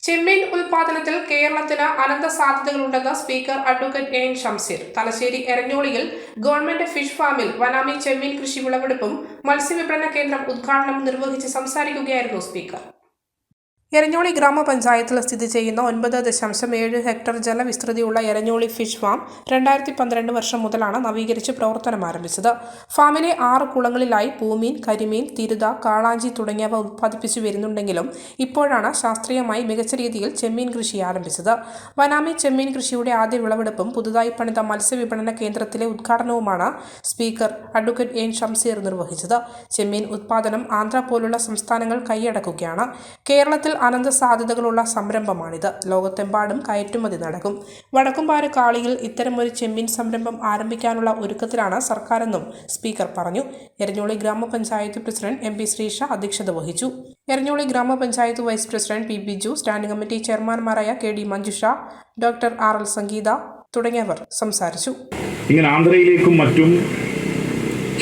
ചെമ്മീൻ ഉൽപാദനത്തിൽ കേരളത്തിന് അനന്ത സാധ്യതകളുണ്ടെന്ന് speaker advocate N Shamseer. Thalassery എരഞ്ഞോളിയിൽ ഗവൺമെന്റ് ഫിഷ് ഫാമിൽ വനാമി ചെമ്മീൻ കൃഷി വിളവെടുപ്പും മത്സ്യവിപണന കേന്ദ്രം ഉദ്ഘാടനം നിർവഹിച്ച് സംസാരിക്കുകയായിരുന്നു സ്പീക്കർ. എരഞ്ഞോളി ഗ്രാമപഞ്ചായത്തിൽ സ്ഥിതി ചെയ്യുന്ന 9.7 ഹെക്ടർ ജലവിസ്തൃതിയുള്ള എരഞ്ഞോളി ഫിഷ് ഫാം 2012 വർഷം മുതലാണ് നവീകരിച്ച് പ്രവർത്തനം ആരംഭിച്ചത്. ഫാമിലെ 6 കുളങ്ങളിലായി പൂമീൻ, കരിമീൻ, തിരുത, കാളാഞ്ചി തുടങ്ങിയവ ഉത്പാദിപ്പിച്ചു വരുന്നുണ്ടെങ്കിലും ഇപ്പോഴാണ് ശാസ്ത്രീയമായി മികച്ച രീതിയിൽ ചെമ്മീൻ കൃഷി ആരംഭിച്ചത്. വനാമി ചെമ്മീൻ കൃഷിയുടെ ആദ്യ വിളവെടുപ്പും പുതുതായി പണിത മത്സ്യവിപണന കേന്ദ്രത്തിലെ ഉദ്ഘാടനവുമാണ് സ്പീക്കർ അഡ്വക്കേറ്റ് എൻ ഷംസീർ നിർവഹിച്ചത്. ചെമ്മീൻ ഉത്പാദനം ആന്ധ്ര പോലുള്ള സംസ്ഥാനങ്ങൾ കൈയടക്കുകയാണ്. കേരളത്തിൽ അനന്ത സാധ്യതകളുള്ള സംരംഭമാണിത്. ലോകത്തെമ്പാടും കയറ്റുമതി നടക്കും. വടക്കുംപാറ് കാളിയിൽ ഇത്തരമൊരു ചെമ്മീൻ സംരംഭം ആരംഭിക്കാനുള്ള ഒരുക്കത്തിലാണ് സർക്കാരെന്നും സ്പീക്കർ പറഞ്ഞു. എരഞ്ഞോളി ഗ്രാമപഞ്ചായത്ത് പ്രസിഡന്റ് MP ശ്രീഷ അധ്യക്ഷത വഹിച്ചു. Eranholi grama panchayat vice president P Biju, standing committee ചെയർമാൻമാരായ KD Manjusha, doctor RL Sangeetha തുടങ്ങിയവർ സംസാരിച്ചു. ഇങ്ങനെ ആന്ധ്രയിലേക്കും മറ്റും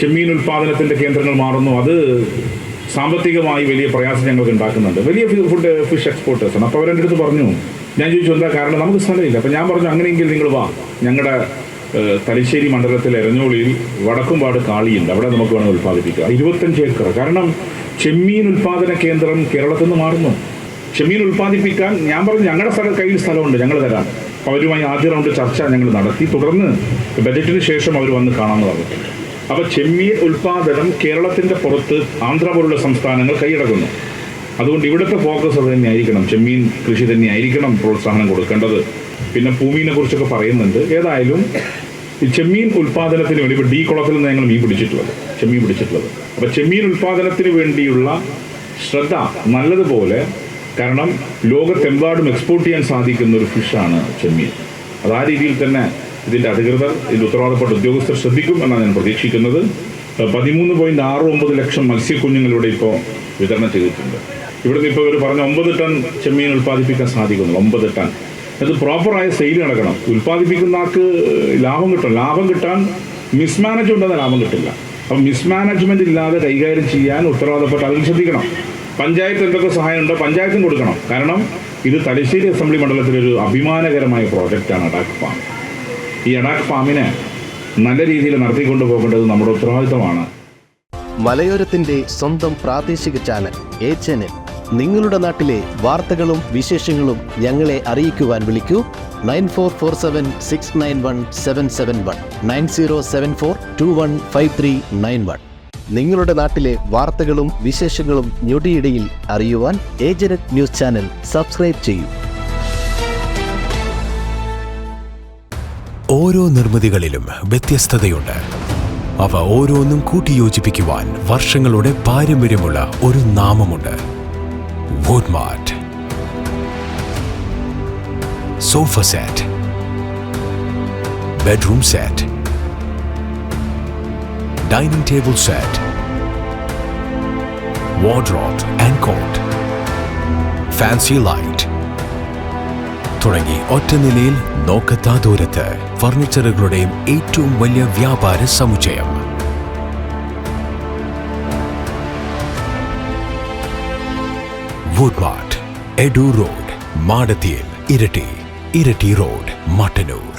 ചെമ്മീൻ ഉൽപാദനത്തിന്റെ കേന്ദ്രങ്ങൾ മാറുന്നു. അത് സാമ്പത്തികമായി വലിയ പ്രയാസം ഞങ്ങൾക്ക് ഉണ്ടാക്കുന്നുണ്ട്. വലിയ ഫിഷ് എക്സ്പോർട്ടേഴ്സാണ്. അപ്പോൾ അവരെൻ്റെ അടുത്ത് പറഞ്ഞു, ഞാൻ ചോദിച്ചു എന്താ കാരണം, നമുക്ക് സ്ഥലമില്ല. അപ്പോൾ ഞാൻ പറഞ്ഞു അങ്ങനെയെങ്കിൽ നിങ്ങൾ വാ, ഞങ്ങളുടെ തലശ്ശേരി മണ്ഡലത്തിലെ എരഞ്ഞോളിയിൽ വടക്കുംപാട് കാളിയുണ്ട്, അവിടെ നമുക്ക് വേണമെങ്കിൽ ഉൽപ്പാദിപ്പിക്കുക 25 ഏക്കർ. കാരണം ചെമ്മീൻ ഉൽപ്പാദന കേന്ദ്രം കേരളത്തിൽ നിന്ന് മാറുന്നു. ചെമ്മീൻ ഉൽപ്പാദിപ്പിക്കാൻ ഞാൻ പറഞ്ഞു ഞങ്ങളുടെ കയ്യിൽ സ്ഥലമുണ്ട്, ഞങ്ങൾ തരാം. അവരുമായി ആദ്യ റൗണ്ട് ചർച്ച ഞങ്ങൾ നടത്തി. തുടർന്ന് ബജറ്റിന് ശേഷം അവർ വന്ന് കാണാമെന്ന് പറഞ്ഞിട്ടുണ്ട്. അപ്പോൾ ചെമ്മീൻ ഉൽപ്പാദനം കേരളത്തിൻ്റെ പുറത്ത് ആന്ധ്ര പോലുള്ള സംസ്ഥാനങ്ങൾ കൈയടക്കുന്നു. അതുകൊണ്ട് ഇവിടുത്തെ ഫോക്കസ് അത് തന്നെയായിരിക്കണം, ചെമ്മീൻ കൃഷി തന്നെയായിരിക്കണം പ്രോത്സാഹനം കൊടുക്കേണ്ടത്. പിന്നെ ഭൂമിയെ കുറിച്ചൊക്കെ പറയുന്നുണ്ട്. ഏതായാലും ഈ ചെമ്മീൻ ഉൽപ്പാദനത്തിന് വേണ്ടി ഇപ്പോൾ കുളത്തിൽ നിന്ന് ഞങ്ങൾ ചെമ്മീൻ പിടിച്ചിട്ടുള്ളത്. അപ്പോൾ ചെമ്മീൻ ഉൽപ്പാദനത്തിന് വേണ്ടിയുള്ള ശ്രദ്ധ നല്ലതുപോലെ, കാരണം ലോകത്തെമ്പാടും എക്സ്പോർട്ട് ചെയ്യാൻ സാധിക്കുന്ന ഒരു ഫിഷാണ് ചെമ്മീൻ. അത് ആ രീതിയിൽ തന്നെ ഇതിൻ്റെ അധികൃതർ, ഇതിൻ്റെ ഉത്തരവാദപ്പെട്ട ഉദ്യോഗസ്ഥർ ശ്രദ്ധിക്കും എന്നാണ് ഞാൻ പ്രതീക്ഷിക്കുന്നത്. 13.69 ലക്ഷം മത്സ്യക്കുഞ്ഞുങ്ങളിവിടെ ഇപ്പോൾ വിതരണം ചെയ്തിട്ടുണ്ട്. ഇവിടുന്ന് ഇപ്പോൾ ഇവർ പറഞ്ഞ 9 ടൺ ചെമ്മീൻ ഉൽപ്പാദിപ്പിക്കാൻ സാധിക്കുന്നു. 9 ടൺ. അത് പ്രോപ്പറായ സെയിൽ നടക്കണം. ഉൽപ്പാദിപ്പിക്കുന്ന ആൾക്ക് ലാഭം കിട്ടാൻ മിസ്മാനേജ്മെൻ്റ് എന്ന ലാഭം കിട്ടില്ല. അപ്പം മിസ്മാനേജ്മെൻ്റ് ഇല്ലാതെ കൈകാര്യം ചെയ്യാൻ ഉത്തരവാദപ്പെട്ട ആളുകൾ ശ്രദ്ധിക്കണം. പഞ്ചായത്ത് എന്തൊക്കെ സഹായം ഉണ്ടോ പഞ്ചായത്തും കൊടുക്കണം. കാരണം ഇത് തലശ്ശേരി അസംബ്ലി മണ്ഡലത്തിലൊരു അഭിമാനകരമായ പ്രോജക്റ്റാണ് അഡാക്ക് ഫാം. ഈ അഡാക്ക് ഫാമിനെ നല്ല രീതിയിൽ നടത്തിക്കൊണ്ടു പോകേണ്ടത് നമ്മുടെ ഉത്തരവാദിത്തമാണ്. മലയോരത്തിന്റെ സ്വന്തം പ്രാദേശിക ചാനൽ A-Channel. നിങ്ങളുടെ നാട്ടിലെ വാർത്തകളും വിശേഷങ്ങളും ഞങ്ങളെ അറിയിക്കുവാൻ വിളിക്കൂ 9447691771 9074215391. നിങ്ങളുടെ നാട്ടിലെ വാർത്തകളും വിശേഷങ്ങളും ഞൊടിയിടയിൽ അറിയുവാൻ A-Channel ന്യൂസ് ചാനൽ സബ്സ്ക്രൈബ് ചെയ്യൂ. ഓരോ നിർമ്മിതികളിലും വ്യത്യസ്തതയുണ്ട്. അവ ഓരോന്നും കൂട്ടിയോജിപ്പിക്കുവാൻ വർഷങ്ങളുടെ പാരമ്പര്യമുള്ള ഒരു നാമമുണ്ട്. Woodmart. Sofa set, bedroom set, dining table set, wardrobe and cot, fancy light തുടങ്ങി ഒറ്റ നിലയിൽ നോക്കത്താ ദൂരത്ത് ഫർണിച്ചറുകളുടെയും ഏറ്റവും വലിയ വ്യാപാര സമുച്ചയം. വുഡ്മാർട്ട്, എഡു റോഡ്, മാടത്തിയിൽ, ഇരട്ടി റോഡ്, മട്ടന്നൂർ.